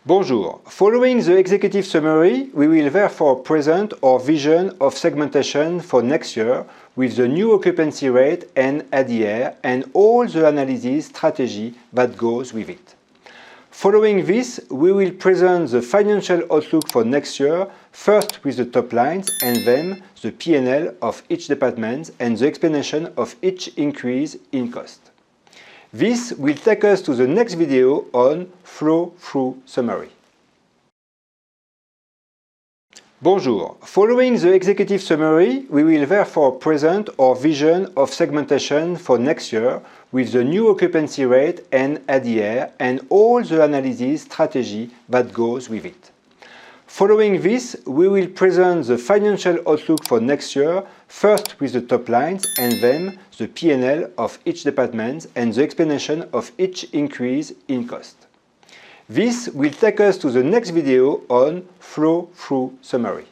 Bonjour. Following the executive summary, we will therefore present our vision of segmentation for next year with the new occupancy rate and ADR and all the analysis strategy that goes with it. Following this, we will present the financial outlook for next year, first with the top lines and then the P&L of each department and the explanation of each increase in cost. This will take us to the next video on flow-through summary. Bonjour. Following the executive summary, we will therefore present our vision of segmentation for next year with the new occupancy rate and ADR and all the analysis strategy that goes with it. Following this, we will present the financial outlook for next year, first with the top lines and then the P&L of each department and the explanation of each increase in cost. This will take us to the next video on flow-through summary.